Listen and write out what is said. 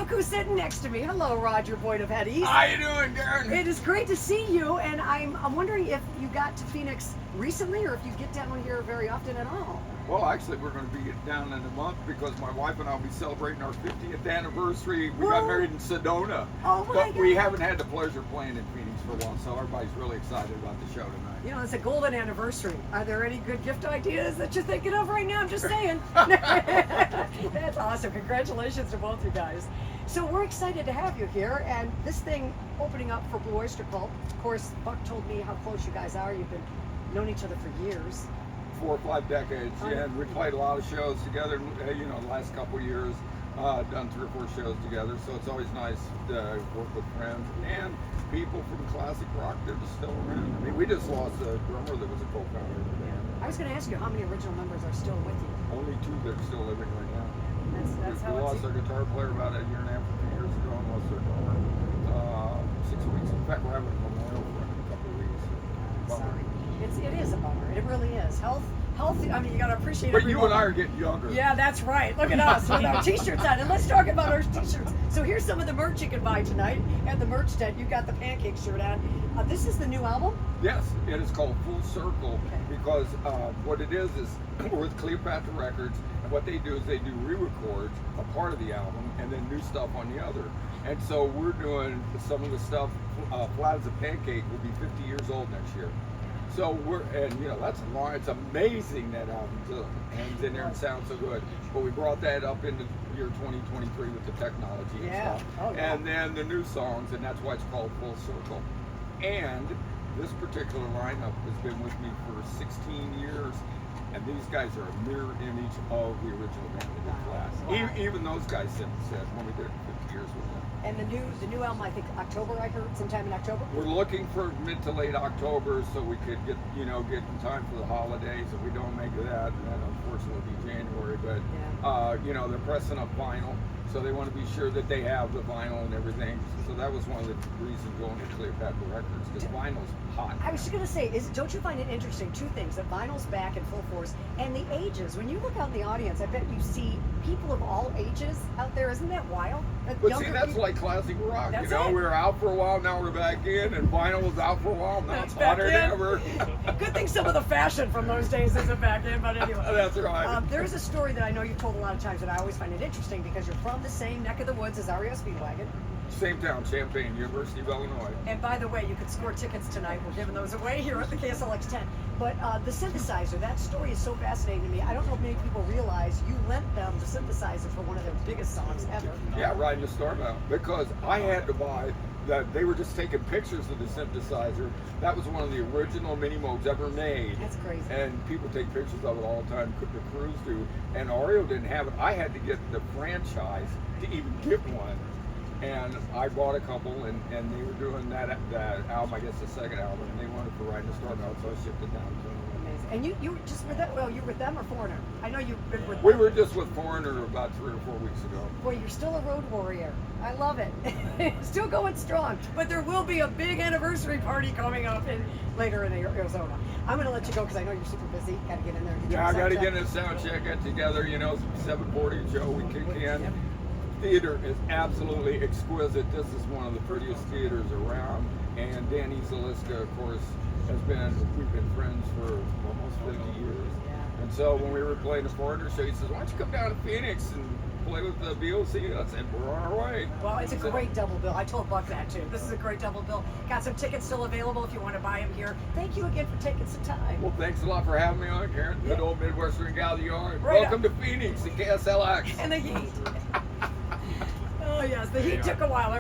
look who's sitting next to me. Hello, Roger Boyd of Hetty's. How you doing, Karen? It is great to see you, and I'm wondering if you got to Phoenix recently or if you get down here very often at all. Well, actually, we're going to be down in a month because my wife and I will be celebrating our 50th anniversary. We got married in Sedona, Oh my but we God. haven't had the pleasure of playing in Phoenix for a while, so everybody's really excited about the show tonight. You know, it's a golden anniversary. Are there any good gift ideas that you're thinking of right now? I'm just saying. That's awesome. Congratulations to both you guys. So we're excited to have you here, and this thing opening up for Blue Oyster Cult. Of course, Buck told me how close you guys are. You've been known each other for years. 4 or 5 decades, and we played a lot of shows together. You know, the last couple of years, done 3 or 4 shows together. So it's always nice to work with friends and people from classic rock that are still around. I mean, we just lost a drummer that was a co-founder of the band. I was going to ask you how many original members are still with you. Only 2 that are still living right now. That's We how lost it's. our guitar player about a year and a half, 2 years ago, and lost our drummer 6 weeks. In fact, we're having a memorial for him in a couple of weeks. Bummer. Sorry. It is a bummer. It really is. Health. I mean, you got to appreciate. But every you and I moment. are getting younger. Yeah, that's right. Look at us with our t-shirts on. And let's talk about our t-shirts. So here's some of the merch you can buy tonight at the merch tent. You got the pancake shirt on. This is the new album? Yes, it is called Full Circle Okay. because what it is we're with Cleopatra Records, and what they do is they do re-records, a part of the album, and then new stuff on the other. And so we're doing some of the stuff, Flat as a Pancake will be 50 years old next year. So that's long. It's amazing that album hangs in there and sounds so good. But we brought that up into the year 2023 with the technology and Yeah. stuff. Oh, yeah. And then the new songs, and that's why it's called Full Circle. And this particular lineup has been with me for 16 years, and these guys are a mirror image of the original band that did Flat. Wow. Even those guys said when we did it 50 years with them. And the new album, I think October, I heard, sometime in October? We're looking for mid to late October so we could get in time for the holidays. If we don't make that, then unfortunately it'll be January. But they're pressing up vinyl, so they want to be sure that they have the vinyl and everything. So that was one of the reasons going to Cleopatra Records, because vinyl's hot. I was just going to say, don't you find it interesting, 2 things, that vinyl's back in full force, and the ages. When you look out in the audience, I bet you see people of all ages out there. Isn't that wild? But see, that's like classic rock. That's We were out for a while, now we're back in, and vinyl was out for a while, now it's hotter than ever. Good thing some of the fashion from those days isn't back in, but anyway. That's right. There's a story that I know you've told a lot of times, and I always find it interesting because you're from the same neck of the woods as REO Speedwagon. Same town, Champaign, University of Illinois. And by the way, you could score tickets tonight. We're giving those away here at the KSLX tent. But the synthesizer, that story is so fascinating to me. I don't know if many people realize you lent them the synthesizer for one of their biggest songs ever. Yeah, Riding the Storm Out. Because I had to buy that. They were just taking pictures of the synthesizer. That was one of the original mini modes ever made. That's crazy. And people take pictures of it all the time. The crews do. And REO didn't have it. I had to get the franchise to even get one. And I bought a couple, and they were doing that album, I guess the second album, and they wanted for Riding the Storm Out, so I shipped it down to them. Amazing. And you were just with them? Well, you were with them or Foreigner? I know you've been with We them. were just with Foreigner about 3 or 4 weeks ago. Boy, you're still a road warrior. I love it. Still going strong. But there will be a big anniversary party coming up later in Arizona. I'm going to let you go because I know you're super busy. Got to get in there. And get Yeah, I your got to sound get check. in a sound check, get together, 7:40, Joe, we kick in. Yep. Theater is absolutely exquisite. This is one of the prettiest theaters around. And Danny Zaliska, of course, we've been friends for almost 50 years. Yeah. And so when we were playing the Foreigner show, he says, why don't you come down to Phoenix and play with the BOC? I said, we're on our way. Well, it's a great double bill. I told Buck that too. This is a great double bill. Got some tickets still available if you want to buy them here. Thank you again for taking some time. Well, thanks a lot for having me on, Karen. Good old Midwestern gal you are. Right Welcome to Phoenix, the KSLX. And the heat. Oh yes, the heat took a while.